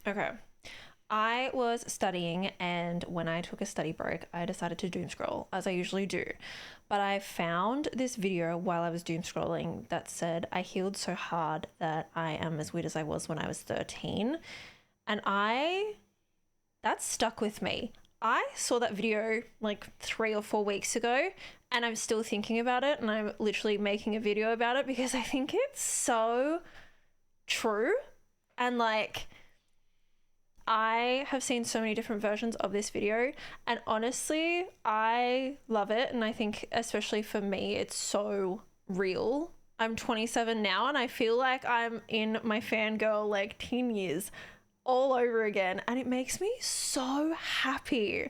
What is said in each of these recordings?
Okay. I was studying, and when I took a study break, I decided to doom scroll, as I usually do. But I found this video while I was doom scrolling that said, I healed so hard that I am as weird as I was when I was 13. And that stuck with me. I saw that video like 3 or 4 weeks ago, and I'm still thinking about it, and I'm literally making a video about it because I think it's so true. And like, I have seen so many different versions of this video, and honestly, I love it. And I think, especially for me, it's so real. I'm 27 now, and I feel like I'm in my fangirl like teen years all over again, and it makes me so happy.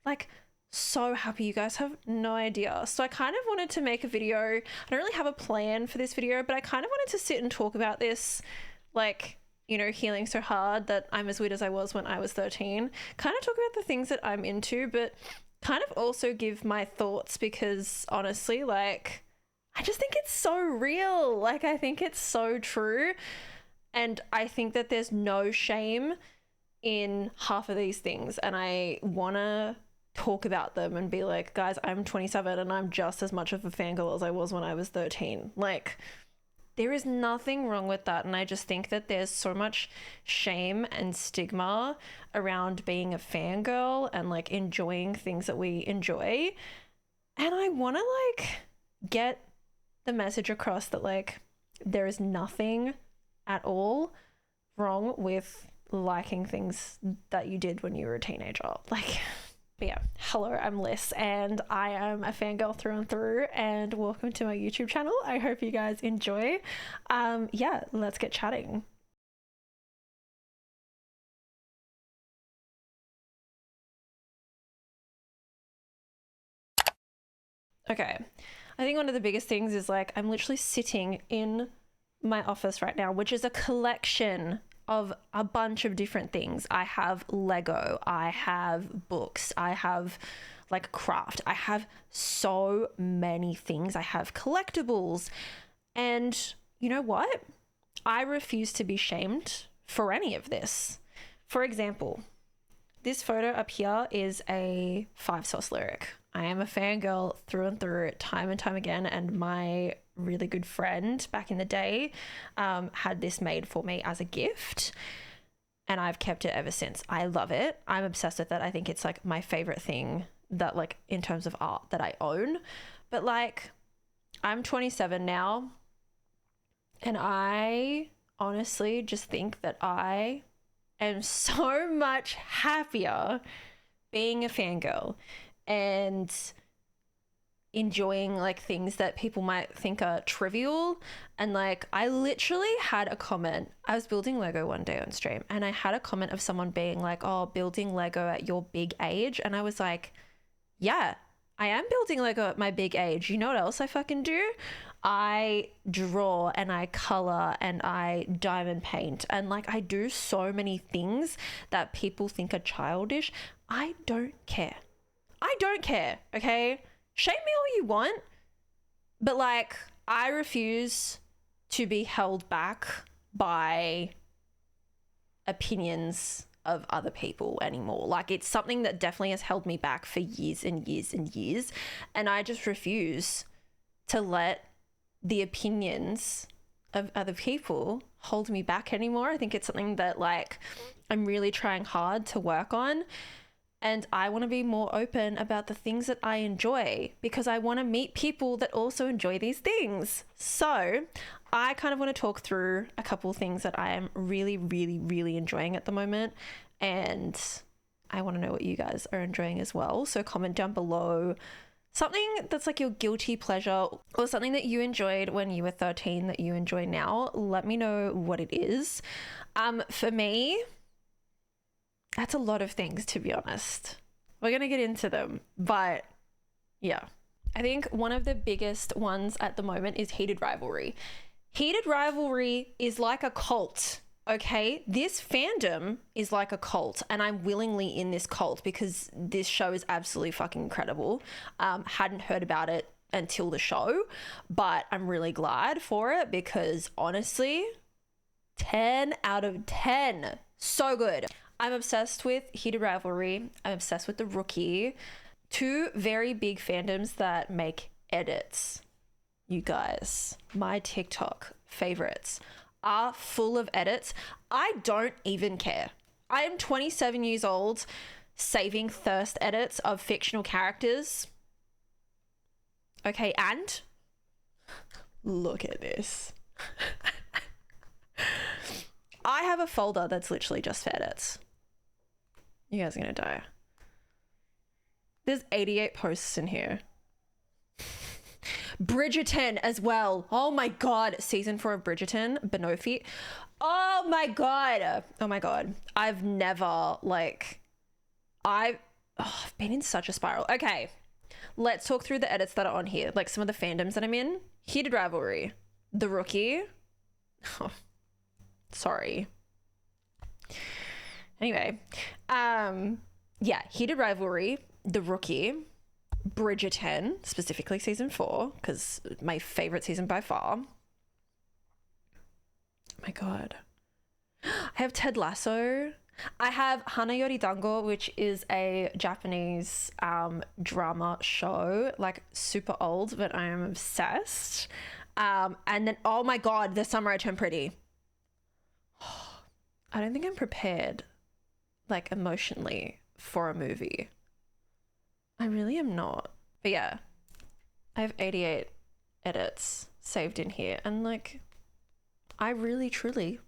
Like, so happy. You guys have no idea. So I kind of wanted to make a video. I don't really have a plan for this video, but I kind of wanted to sit and talk about this, like, you know, healing so hard that I'm as weird as I was when I was 13. Kind of talk about the things that I'm into, but kind of also give my thoughts, because honestly, like, I just think it's so real. Like, I think it's so true. And I think that there's no shame in half of these things. And I want to talk about them and be like, guys, I'm 27 and I'm just as much of a fangirl as I was when I was 13. Like, there is nothing wrong with that. And I just think that there's so much shame and stigma around being a fangirl and like enjoying things that we enjoy. And I want to like get the message across that like there is nothing at all wrong with liking things that you did when you were a teenager. Like, but yeah, hello, I'm Liz, and I am a fangirl through and through, and welcome to my YouTube channel. I hope you guys enjoy. Yeah, let's get chatting. Okay, I think one of the biggest things is like I'm literally sitting in my office right now, which is a collection of a bunch of different things. I have Lego, I have books, I have like craft, I have so many things. I have collectibles. And you know what? I refuse to be shamed for any of this. For example, this photo up here is a 5 Sauce lyric. I am a fangirl through and through, time and time again, and my really good friend back in the day had this made for me as a gift, and I've kept it ever since. I love it. I'm obsessed with it. I think it's like my favorite thing that like in terms of art that I own. But like, I'm 27 now, and I honestly just think that I am so much happier being a fangirl and enjoying like things that people might think are trivial. And like, I literally had a comment. I was building Lego one day on stream, and I had a comment of someone being like, oh, building Lego at your big age. And I was like, yeah, I am building Lego at my big age. You know what else I fucking do? I draw and I color and I diamond paint, and like I do so many things that people think are childish. I don't care. I don't care, okay? Shame me all you want, but like, I refuse to be held back by opinions of other people anymore. Like, it's something that definitely has held me back for years and years and years, and I just refuse to let the opinions of other people hold me back anymore. I think it's something that like I'm really trying hard to work on. And I want to be more open about the things that I enjoy, because I want to meet people that also enjoy these things. So I kind of want to talk through a couple of things that I am really, really, really enjoying at the moment. And I want to know what you guys are enjoying as well. So comment down below something that's like your guilty pleasure, or something that you enjoyed when you were 13 that you enjoy now. Let me know what it is. For me, that's a lot of things, to be honest. We're going to get into them, but yeah. I think one of the biggest ones at the moment is heated rivalry. Heated rivalry is like a cult, okay? This fandom is like a cult, and I'm willingly in this cult because this show is absolutely fucking incredible. Hadn't heard about it until the show, but I'm really glad for it because honestly, 10 out of 10. So good. I'm obsessed with Heated Rivalry. I'm obsessed with The Rookie. Two very big fandoms that make edits. You guys, my TikTok favorites are full of edits. I don't even care. I am 27 years old, saving thirst edits of fictional characters. Okay, and look at this. I have a folder that's literally just for edits. You guys are gonna die. There's 88 posts in here. Bridgerton as well. Oh my God. Season 4 of Bridgerton. Banofi. Oh my God. Oh my God. I've never I've been in such a spiral. Okay. Let's talk through the edits that are on here. Like some of the fandoms that I'm in. Heated Rivalry. The Rookie. Oh, sorry. Anyway. Yeah. Heated Rivalry. The Rookie. Bridgerton, specifically season 4, because my favorite season by far. Oh my God. I have Ted Lasso. I have Hana Yori Dango, which is a Japanese drama show, like super old, but I am obsessed. And then, oh my God, The Summer I Turned Pretty. I don't think I'm prepared, like emotionally, for a movie. I really am not. But yeah, I have 88 edits saved in here. And like, I really, truly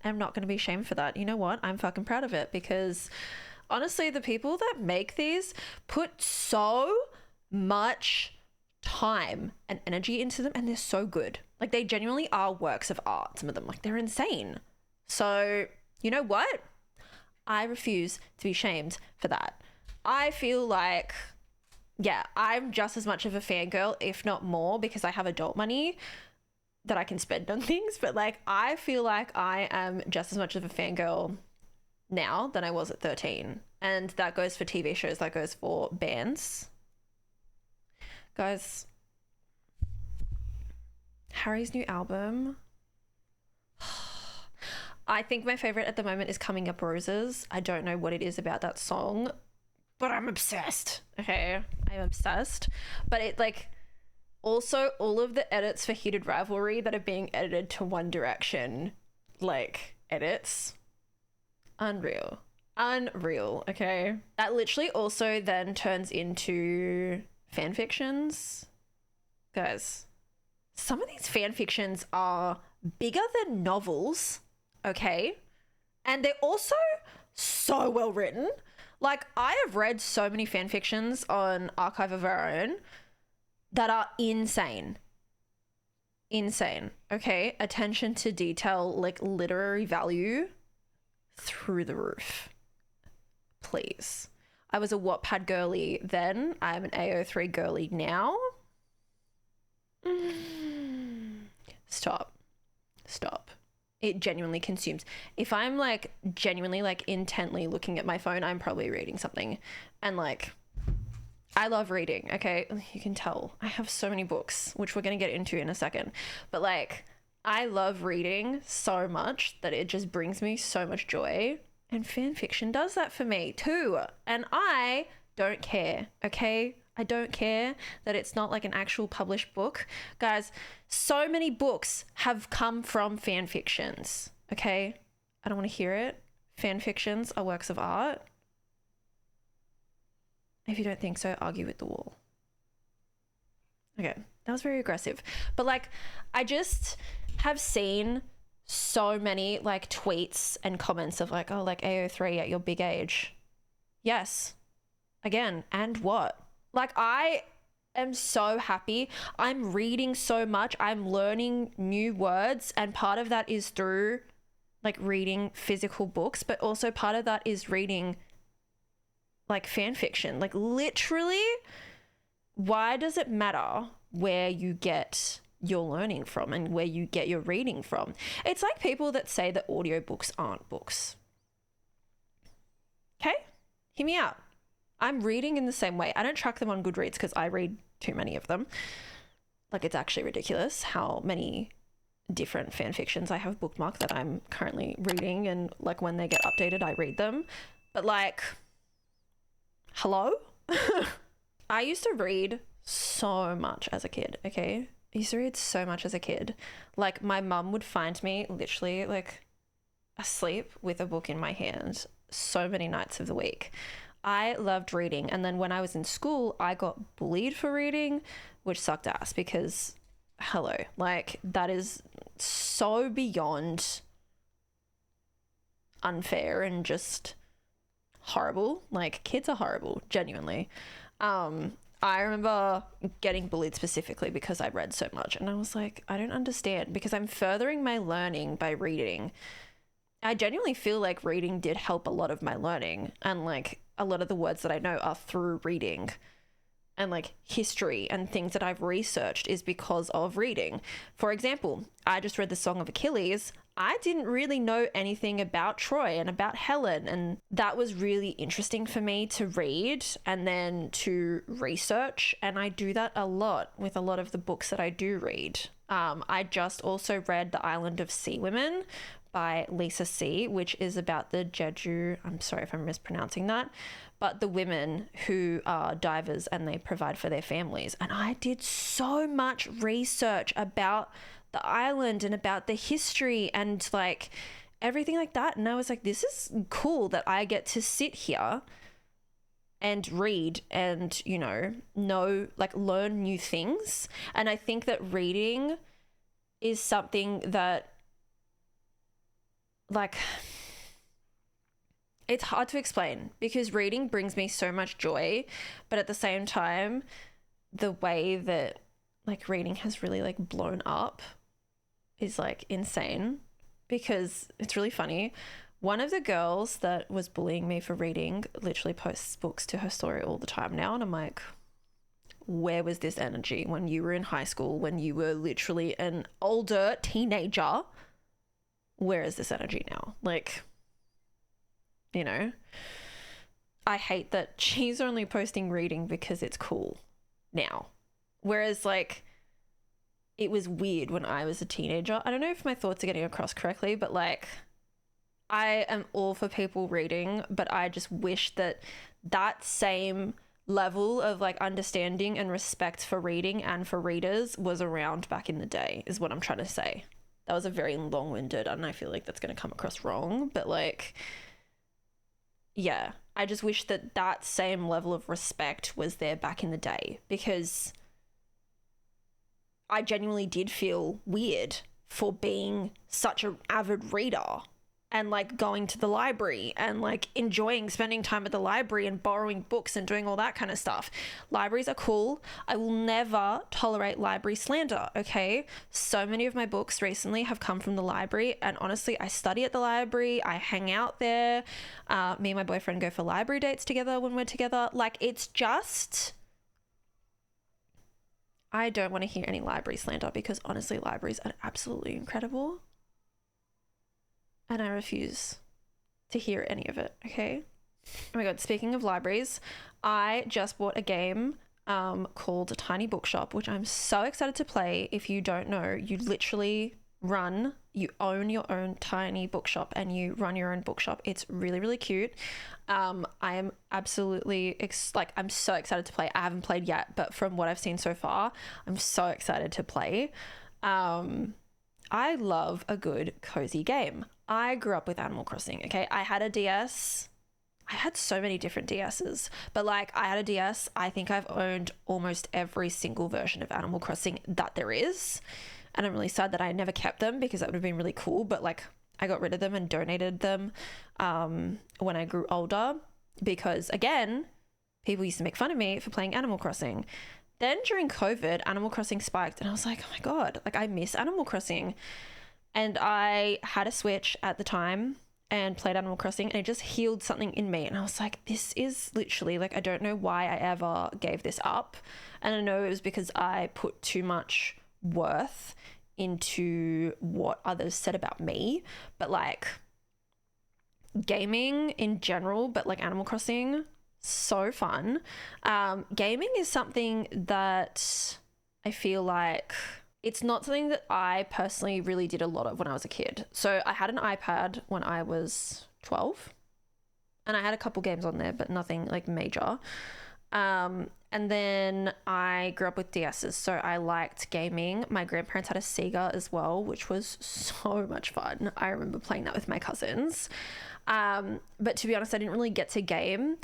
am not going to be shamed for that. You know what? I'm fucking proud of it because honestly, the people that make these put so much time and energy into them and they're so good. Like they genuinely are works of art, some of them. Like they're insane. So, you know what? I refuse to be shamed for that. I feel like, yeah, I'm just as much of a fangirl, if not more, because I have adult money that I can spend on things. But like, I feel like I am just as much of a fangirl now than I was at 13. And that goes for TV shows, that goes for bands. Guys, Harry's new album. I think my favorite at the moment is Coming Up Roses. I don't know what it is about that song, but I'm obsessed. Okay, I'm obsessed. But it like also all of the edits for Heated Rivalry that are being edited to One Direction, like edits, unreal, okay? That literally also then turns into fan fictions. Guys, some of these fan fictions are bigger than novels, okay? And they're also so well written. Like, I have read so many fan fictions on Archive of Our Own that are insane. Insane, okay? Attention to detail, like literary value through the roof. Please. I was a Wattpad girly then. I'm an AO3 girly now. Stop. It genuinely consumes. If I'm like genuinely like intently looking at my phone, I'm probably reading something. And like, I love reading, okay? You can tell I have so many books, which we're going to get into in a second. But like, I love reading so much that it just brings me so much joy. And fan fiction does that for me too. And I don't care, okay? I don't care that it's not like an actual published book. Guys, so many books have come from fan fictions, okay? I don't want to hear it. Fan fictions are works of art. If you don't think so, argue with the wall. Okay, that was very aggressive. But like, I just have seen so many like tweets and comments of like, oh, like AO3 at your big age. Yes. Again, and what? Like, I am so happy. I'm reading so much. I'm learning new words. And part of that is through like reading physical books, but also part of that is reading like fan fiction. Like literally, why does it matter where you get your learning from and where you get your reading from? It's like people that say that audiobooks aren't books. Okay? Hear me out. I'm reading in the same way. I don't track them on Goodreads because I read too many of them. Like, it's actually ridiculous how many different fan fictions I have bookmarked that I'm currently reading, and like when they get updated I read them. But like, hello? I used to read so much as a kid, okay? I used to read so much as a kid. Like, my mum would find me literally like asleep with a book in my hand so many nights of the week. I loved reading. And then when I was in school, I got bullied for reading, which sucked ass because, hello, like, that is so beyond unfair and just horrible. Like, kids are horrible, genuinely. I remember getting bullied specifically because I read so much, and I was like, I don't understand, because I'm furthering my learning by reading. I genuinely feel like reading did help a lot of my learning, and like a lot of the words that I know are through reading, and like history and things that I've researched is because of reading. For example, I just read the Song of Achilles. I didn't really know anything about Troy and about Helen, and that was really interesting for me to read and then to research, and I do that a lot with a lot of the books that I do read. I just also read The Island of Sea Women by Lisa C, which is about the Jeju, I'm sorry if I'm mispronouncing that, but the women who are divers and they provide for their families. And I did so much research about the island and about the history and like everything like that. And I was like, this is cool that I get to sit here and read and, you know, like learn new things. And I think that reading is something that, like, it's hard to explain because reading brings me so much joy, but at the same time, the way that like reading has really like blown up is like insane, because it's really funny. One of the girls that was bullying me for reading literally posts books to her story all the time now, and I'm like, where was this energy when you were in high school, when you were literally an older teenager? Where is this energy now? Like, you know, I hate that she's only posting reading because it's cool now. Whereas like, it was weird when I was a teenager. I don't know if my thoughts are getting across correctly, but like, I am all for people reading, but I just wish that that same level of like understanding and respect for reading and for readers was around back in the day, is what I'm trying to say. That was a very long-winded, and I feel like that's going to come across wrong, but like, yeah, I just wish that that same level of respect was there back in the day, because I genuinely did feel weird for being such an avid reader and like going to the library and like enjoying spending time at the library and borrowing books and doing all that kind of stuff. Libraries are cool. I will never tolerate library slander, okay? So many of my books recently have come from the library, and honestly, I study at the library. I hang out there. Me and my boyfriend go for library dates together when we're together. Like, it's just, I don't want to hear any library slander, because honestly, libraries are absolutely incredible. And I refuse to hear any of it, okay? Oh my God, speaking of libraries, I just bought a game called Tiny Bookshop, which I'm so excited to play. If you don't know, you literally you own your own tiny bookshop and you run your own bookshop. It's really, really cute. I am absolutely, I'm so excited to play. I haven't played yet, but from what I've seen so far, I'm so excited to play. I love a good cozy game. I grew up with Animal Crossing, okay? I had a DS. I had so many different DSs, but like, I had a DS. I think I've owned almost every single version of Animal Crossing that there is. And I'm really sad that I never kept them, because that would have been really cool. But like, I got rid of them and donated them when I grew older, because again, people used to make fun of me for playing Animal Crossing. Then during COVID, Animal Crossing spiked, and I was like, oh my God, like, I miss Animal Crossing. And I had a Switch at the time and played Animal Crossing, and it just healed something in me. And I was like, this is literally, like, I don't know why I ever gave this up. And I know it was because I put too much worth into what others said about me. But like, gaming in general, but like Animal Crossing, so fun. Gaming is something that I feel like it's not something that I personally really did a lot of when I was a kid. So I had an iPad when I was 12 and I had a couple games on there, but nothing like major. And then I grew up with DSs, so I liked gaming. My grandparents had a Sega as well, which was so much fun. I remember playing that with my cousins. But to be honest, I didn't really get to game.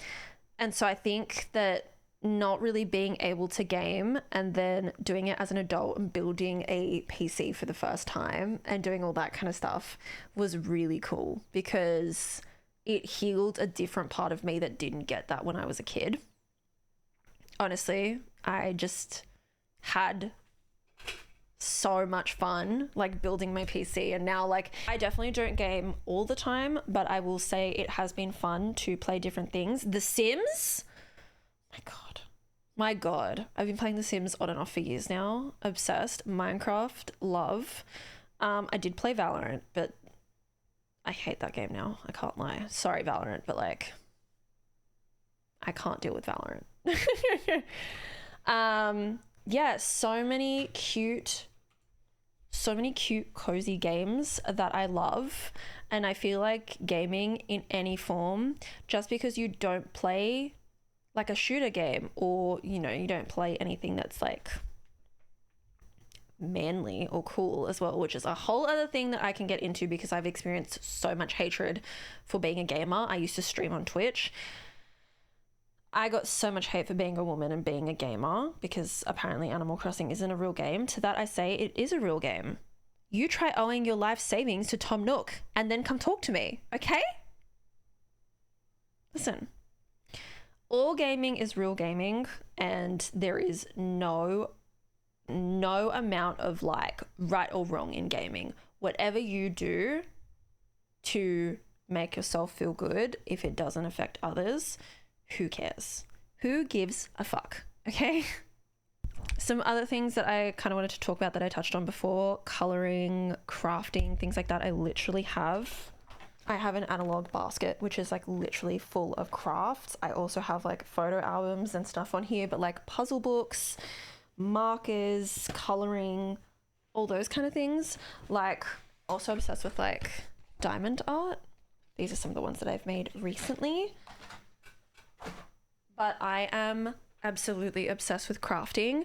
And so I think that not really being able to game and then doing it as an adult and building a PC for the first time and doing all that kind of stuff was really cool, because it healed a different part of me that didn't get that when I was a kid. Honestly, I just had so much fun like building my PC, and now like I definitely don't game all the time, but I will say it has been fun to play different things. The Sims, my god, I've been playing The Sims on and off for years now. Obsessed. Minecraft, love. I did play Valorant, but I hate that game now. I can't lie. Sorry, Valorant, but like I can't deal with Valorant. Yeah, so many cute cozy games that I love. And I feel like gaming in any form, just because you don't play like a shooter game, or you know, you don't play anything that's like manly or cool as well, which is a whole other thing that I can get into because I've experienced so much hatred for being a gamer. I used to stream on Twitch. I got so much hate for being a woman and being a gamer because apparently Animal Crossing isn't a real game. To that I say, it is a real game. You try owing your life savings to Tom Nook and then come talk to me, okay? Listen, all gaming is real gaming, and there is no amount of like right or wrong in gaming. Whatever you do to make yourself feel good, if it doesn't affect others, who cares? Who gives a fuck? Okay. Some other things that I kind of wanted to talk about that I touched on before: coloring, crafting, things like that. I have an analog basket which is like literally full of crafts. I also have like photo albums and stuff on here, but like puzzle books, markers, coloring, all those kind of things. Like, also obsessed with like diamond art. These are some of the ones that I've made recently. But I am absolutely obsessed with crafting,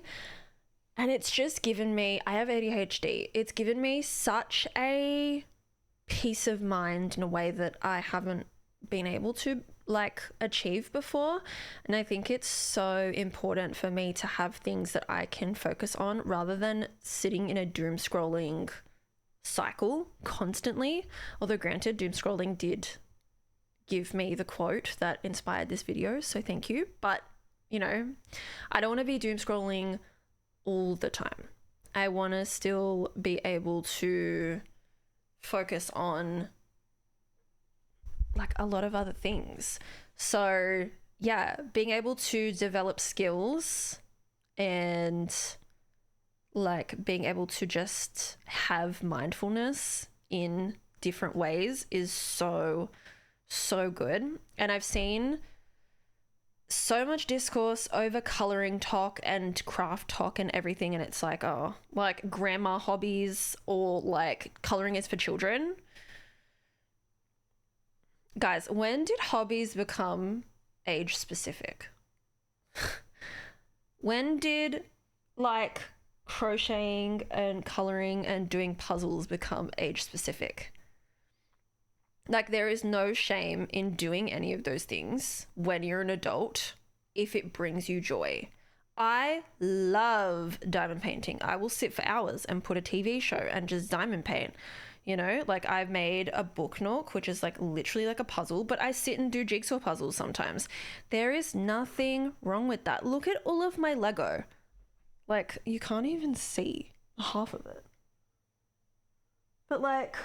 and it's just given me, I have ADHD. It's given me such a peace of mind in a way that I haven't been able to like achieve before. And I think it's so important for me to have things that I can focus on rather than sitting in a doom scrolling cycle constantly. Although granted, doom scrolling did give me the quote that inspired this video, so thank you. But you know, I don't want to be doom scrolling all the time. I want to still be able to focus on like a lot of other things. So yeah, being able to develop skills and like being able to just have mindfulness in different ways is so good. And I've seen so much discourse over coloring talk and craft talk and everything, and it's like, oh, like grandma hobbies, or like coloring is for children. Guys, when did hobbies become age specific? When did like crocheting and coloring and doing puzzles become age specific? Like, there is no shame in doing any of those things when you're an adult if it brings you joy. I love diamond painting. I will sit for hours and put a TV show and just diamond paint. You know, like I've made a book nook, which is like literally like a puzzle, but I sit and do jigsaw puzzles sometimes. There is nothing wrong with that. Look at all of my Lego. Like, you can't even see half of it. But like,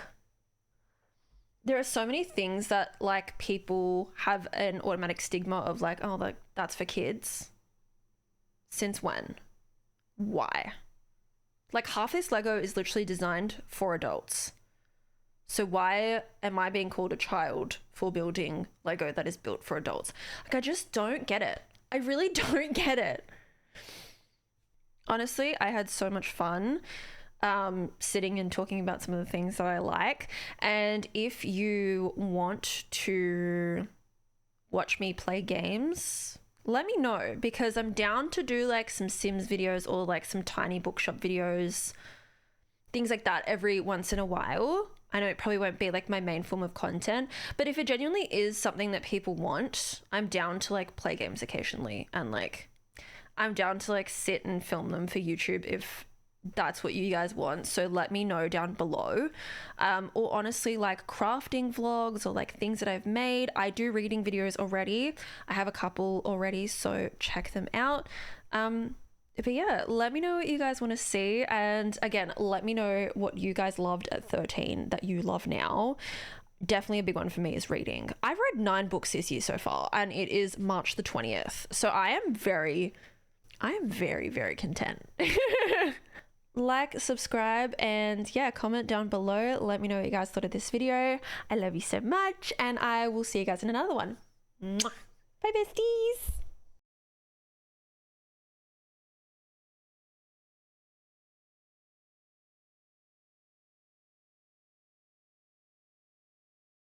there are so many things that like people have an automatic stigma of like, oh, like that's for kids. Since when? Why? Like, half this Lego is literally designed for adults. So why am I being called a child for building Lego that is built for adults? Like, I just don't get it. I really don't get it. Honestly, I had so much fun sitting and talking about some of the things that I like. And if you want to watch me play games, let me know, because I'm down to do like some Sims videos or like some tiny bookshop videos, things like that every once in a while. I know it probably won't be like my main form of content, but if it genuinely is something that people want, I'm down to like play games occasionally, and like I'm down to like sit and film them for YouTube if that's what you guys want. So let me know down below. Or honestly, like crafting vlogs or like things that I've made. I do reading videos already. I have a couple already, so check them out. But yeah, let me know what you guys want to see. And again, let me know what you guys loved at 13 that you love now. Definitely a big one for me is reading. I've read 9 books this year so far, and it is March the 20th. So I am very, very content. Like, subscribe, and yeah, comment down below. Let me know what you guys thought of this video. I love you so much, and I will see you guys in another one. Mwah. Bye, besties.